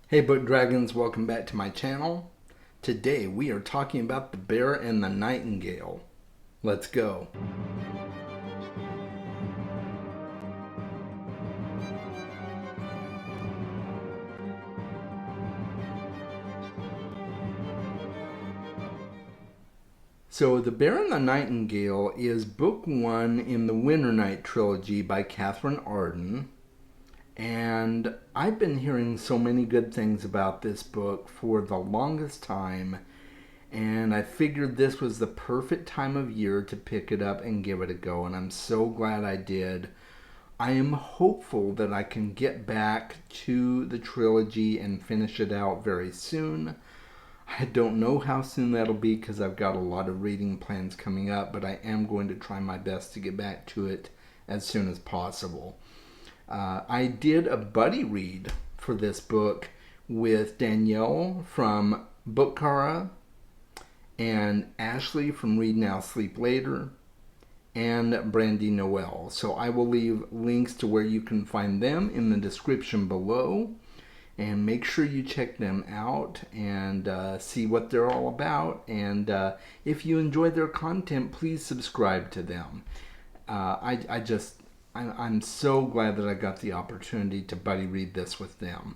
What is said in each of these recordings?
Hey Book Dragons, welcome back to my channel. Today we are talking about The Bear and the Nightingale. Let's go. So The Bear and the Nightingale is book one in the Winter Night trilogy by Katherine Arden. And I've been hearing so many good things about this book for the longest time, and I figured this was the perfect time of year to pick it up and give it a go, and I'm so glad I did. I am hopeful that I can get back to the trilogy and finish it out very soon. I don't know how soon that'll be because I've got a lot of reading plans coming up, but I am going to try my best to get back to it as soon as possible. I did a buddy read for this book with Danielle from Bookara and Ashley from Read Now, Sleep Later and Brandy Noel. So I will leave links to where you can find them in the description below. And make sure you check them out and see what they're all about. And if you enjoy their content, please subscribe to them. I'm so glad that I got the opportunity to buddy read this with them.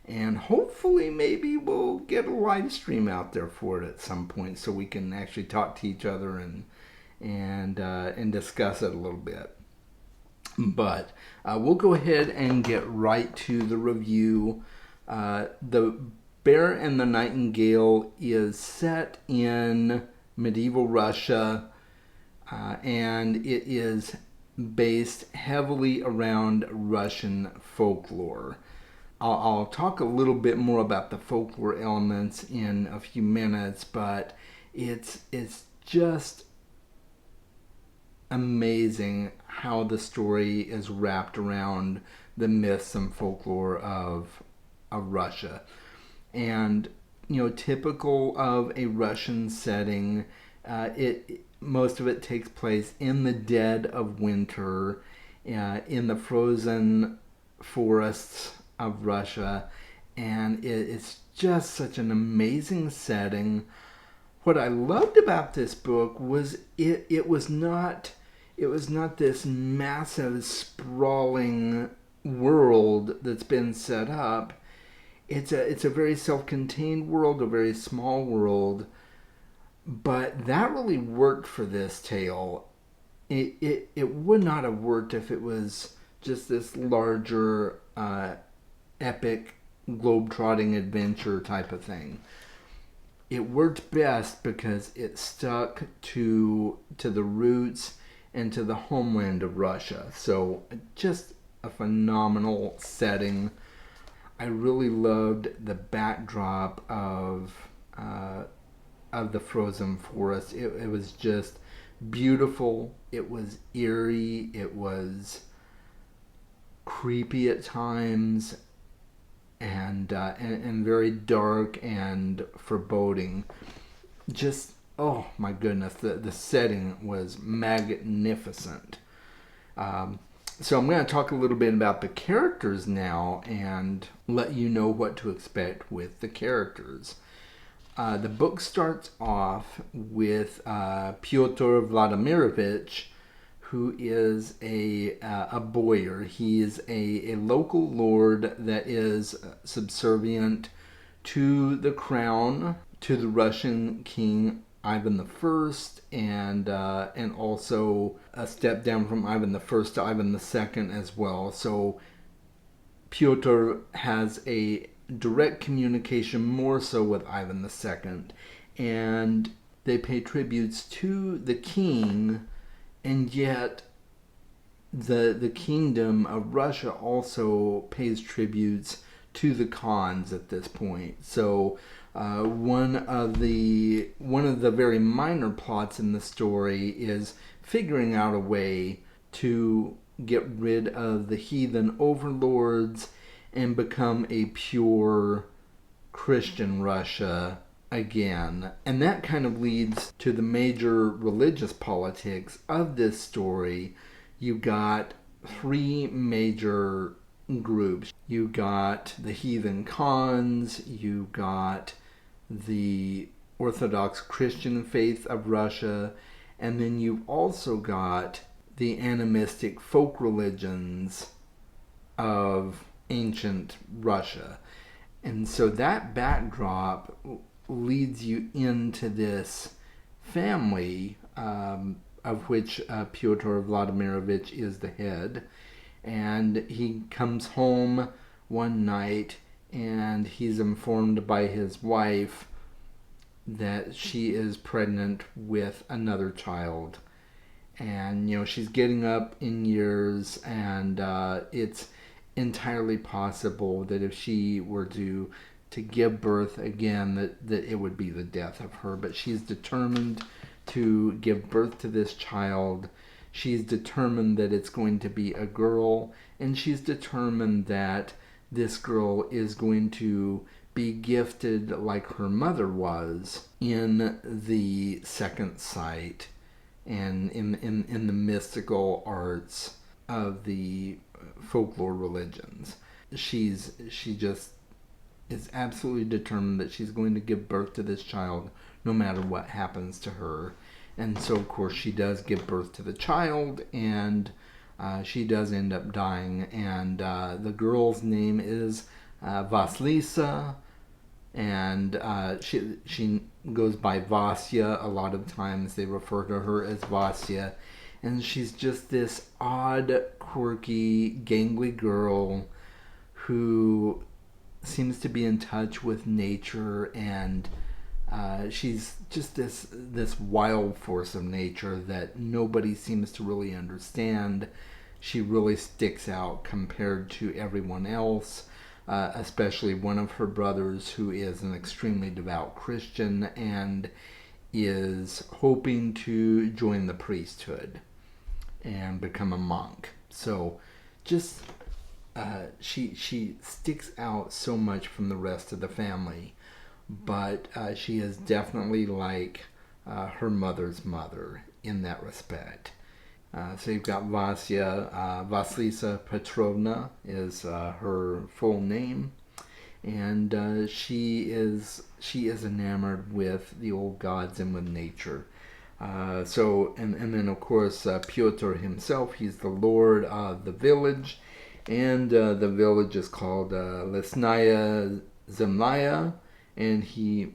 And hopefully maybe we'll get a live stream out there for it at some point so we can actually talk to each other and discuss it a little bit. But we'll go ahead and get right to the review. The Bear and the Nightingale is set in medieval Russia, and it is based heavily around Russian folklore. I'll talk a little bit more about the folklore elements in a few minutes, but it's just amazing how the story is wrapped around the myths and folklore of Russia. And typical of a Russian setting, most of it takes place in the dead of winter, in the frozen forests of Russia, and it's just such an amazing setting. What I loved about this book was it was not this massive sprawling world that's been set up. It's a very self-contained world, a very small world, but that really worked for this tale. It would not have worked if it was just this larger, epic, globe-trotting adventure type of thing. It worked best because it stuck to the roots and to the homeland of Russia. So just a phenomenal setting. I really loved the backdrop of the frozen forest. It was just beautiful. It was eerie. It was creepy at times, and very dark and foreboding. Just, oh my goodness, the setting was magnificent. So I'm going to talk a little bit about the characters now and let you know what to expect with the characters. The book starts off with Pyotr Vladimirovich, who is a boyar. He is a local lord that is subservient to the crown, to the Russian king Ivan I, and also a step down from Ivan I to Ivan II as well. So Pyotr has a direct communication more so with Ivan II, and they pay tributes to the king, and yet the kingdom of Russia also pays tributes to the Khans at this point. So one of the very minor plots in the story is figuring out a way to get rid of the heathen overlords and become a pure Christian Russia again. And that kind of leads to the major religious politics of this story. You got three major groups. You got the heathen Khans, you got the Orthodox Christian faith of Russia, and then you've also got the animistic folk religions of ancient Russia. And so that backdrop leads you into this family, of which Pyotr Vladimirovich is the head. And he comes home one night and he's informed by his wife that she is pregnant with another child. And, she's getting up in years, and it's entirely possible that if she were to give birth again, that it would be the death of her. But she's determined to give birth to this child. She's determined that it's going to be a girl, and she's determined that this girl is going to be gifted like her mother was in the second sight and in the mystical arts of the folklore religions. She just is absolutely determined that she's going to give birth to this child no matter what happens to her. And so, of course, she does give birth to the child, and she does end up dying. And the girl's name is Vasilisa, and she goes by Vasya. A lot of times they refer to her as Vasya. And she's just this odd, quirky, gangly girl who seems to be in touch with nature, and she's just this wild force of nature that nobody seems to really understand. She really sticks out compared to everyone else, especially one of her brothers, who is an extremely devout Christian and is hoping to join the priesthood and become a monk. So just she sticks out so much from the rest of the family, but she is definitely like her mother's mother in that respect. So you've got Vasya, Vasilisa Petrovna is her full name, and she is enamored with the old gods and with nature. And then of course Pyotr himself, he's the lord of the village, and the village is called Lesnaya Zemlya, and he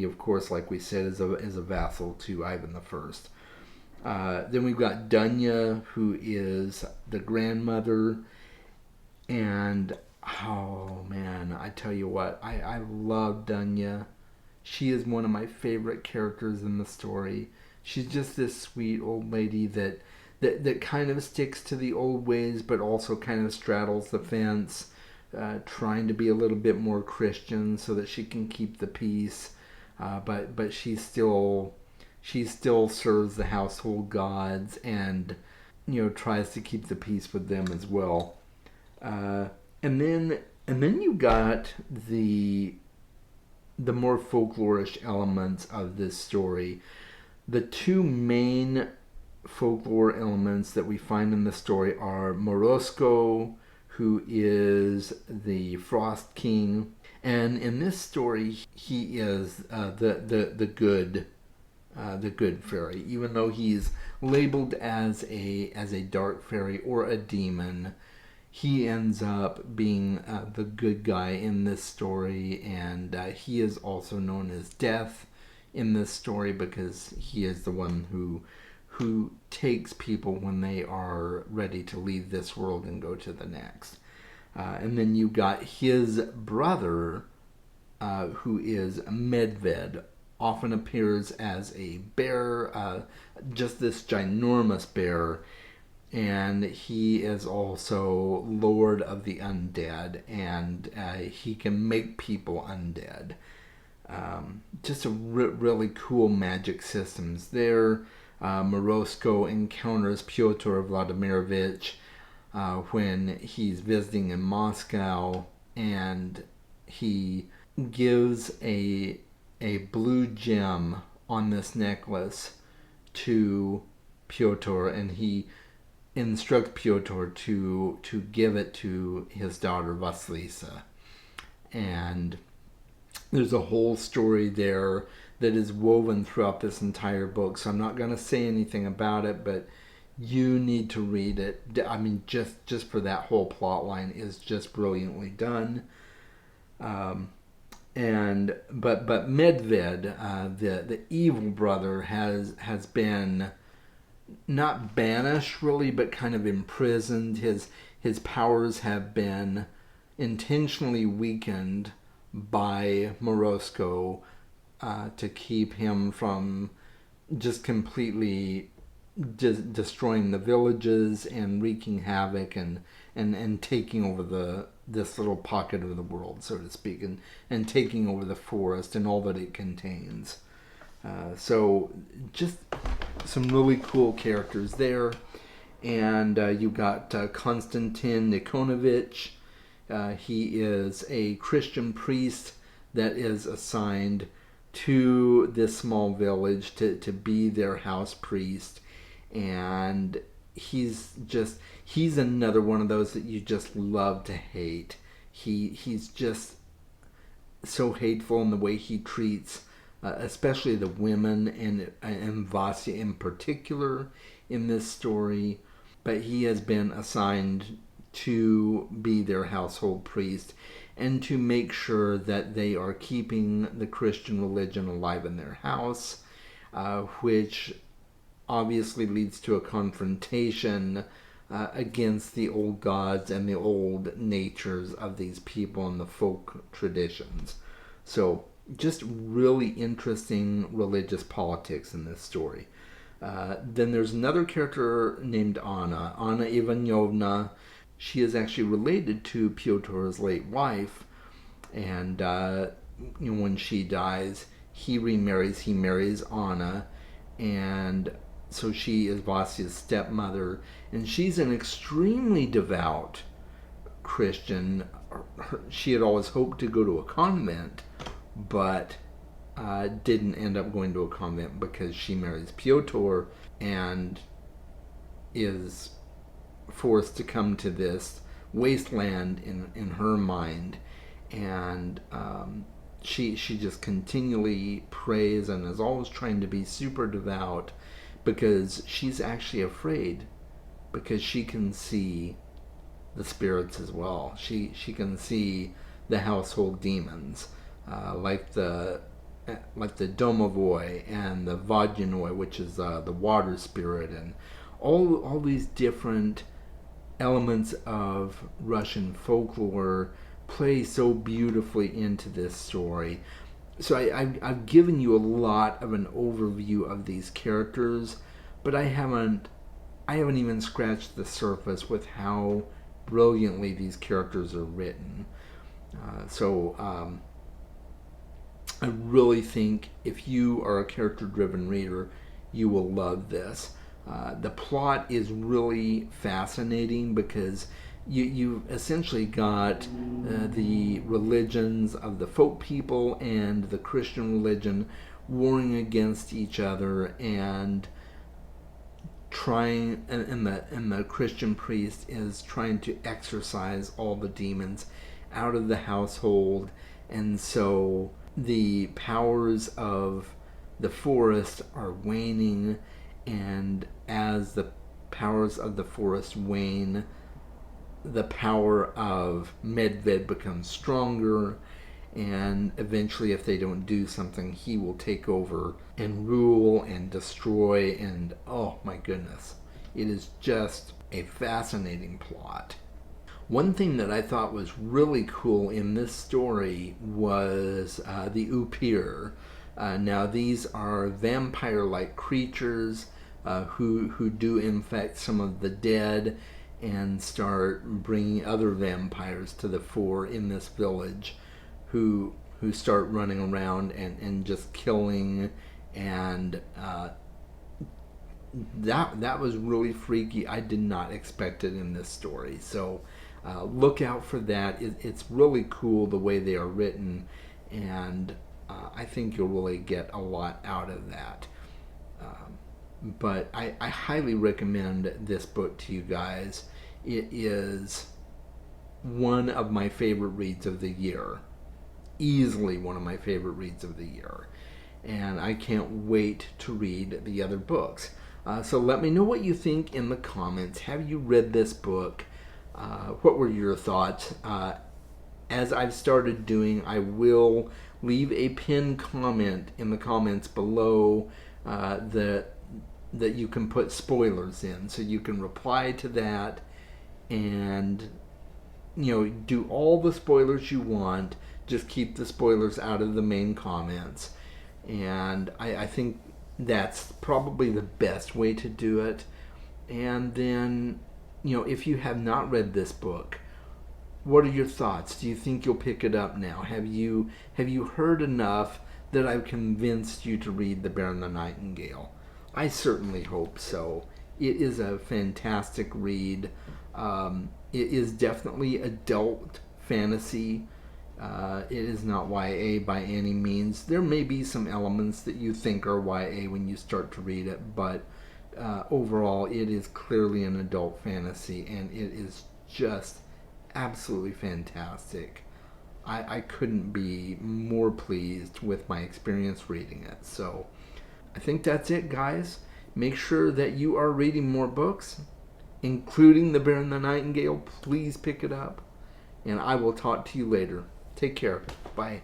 of course, like we said, is a vassal to Ivan the First. Then we've got Dunya, who is the grandmother, and oh man, I tell you what, I love Dunya. She is one of my favorite characters in the story. She's just this sweet old lady that kind of sticks to the old ways, but also kind of straddles the fence, trying to be a little bit more Christian so that she can keep the peace. But she still serves the household gods, and tries to keep the peace with them as well. And then you got the more folklorish elements of this story. The two main folklore elements that we find in the story are Morosko, who is the Frost King, and in this story he is the good fairy. Even though he's labeled as a dark fairy or a demon, he ends up being the good guy in this story, and he is also known as Death in this story because he is the one who takes people when they are ready to leave this world and go to the next. And then you got his brother, who is Medved, often appears as a bear, just this ginormous bear, and he is also Lord of the Undead, and he can make people undead. Just a really cool magic systems there. Morosko encounters Pyotr Vladimirovich when he's visiting in Moscow, and he gives a blue gem on this necklace to Pyotr, and he instructs Piotr to give it to his daughter Vasilisa. And there's a whole story there that is woven throughout this entire book. So I'm not going to say anything about it, but you need to read it. I mean, just for that whole plot line is just brilliantly done. But Medved, the evil brother, has been not banished really, but kind of imprisoned. His powers have been intentionally weakened by Morosco to keep him from just completely destroying the villages and wreaking havoc and taking over this little pocket of the world, so to speak, and taking over the forest and all that it contains. So just some really cool characters there. And you got Konstantin Nikonovich. He is a Christian priest that is assigned to this small village to be their house priest. And he's another one of those that you just love to hate. He's just so hateful in the way he treats especially the women and Vasya in particular in this story. But he has been assigned to be their household priest and to make sure that they are keeping the Christian religion alive in their house, which obviously leads to a confrontation against the old gods and the old natures of these people and the folk traditions. So just really interesting religious politics in this story. Then there's another character named Anna Ivanovna. She is actually related to Pyotr's late wife, and when she dies, he remarries. He marries Anna, and so she is Vasya's stepmother, and she's an extremely devout Christian. She had always hoped to go to a convent, but didn't end up going to a convent because she marries Pyotr and is forced to come to this wasteland in her mind. And she just continually prays and is always trying to be super devout because she's actually afraid, because she can see the spirits as well. She can see the household demons, like the Domovoi and the Vodyanoi, which is the water spirit, and all these different elements of Russian folklore play so beautifully into this story. So I've given you a lot of an overview of these characters, but I haven't even scratched the surface with how brilliantly these characters are written. I really think if you are a character-driven reader, you will love this. The plot is really fascinating because you've essentially got the religions of the folk people and the Christian religion warring against each other, and the Christian priest is trying to exorcise all the demons out of the household. And so the powers of the forest are waning, and as the powers of the forest wane, the power of Medved becomes stronger, and eventually, if they don't do something, he will take over and rule and destroy. And oh my goodness, it is just a fascinating plot. One thing that I thought was really cool in this story was the Upir. Now these are vampire-like creatures who do infect some of the dead and start bringing other vampires to the fore in this village, who start running around and just killing. And that was really freaky. I did not expect it in this story. So look out for that. It's really cool the way they are written, and I think you'll really get a lot out of that. but I highly recommend this book to you guys. It is one of my favorite reads of the year. Easily one of my favorite reads of the year. And I can't wait to read the other books. So let me know what you think in the comments. Have you read this book? What were your thoughts? As I've started doing, I will leave a pinned comment in the comments below that you can put spoilers in, so you can reply to that and do all the spoilers you want. Just keep the spoilers out of the main comments, and I think that's probably the best way to do it. And then, if you have not read this book, what are your thoughts? Do you think you'll pick it up now? Have you heard enough that I've convinced you to read The Bear and the Nightingale? I certainly hope so. It is a fantastic read. It is definitely adult fantasy. It is not YA by any means. There may be some elements that you think are YA when you start to read it, but overall it is clearly an adult fantasy, and it is just absolutely fantastic. I couldn't be more pleased with my experience reading it. So I think that's it, guys. Make sure that you are reading more books, including The Bear and the Nightingale. Please pick it up, and I will talk to you later. Take care. Bye.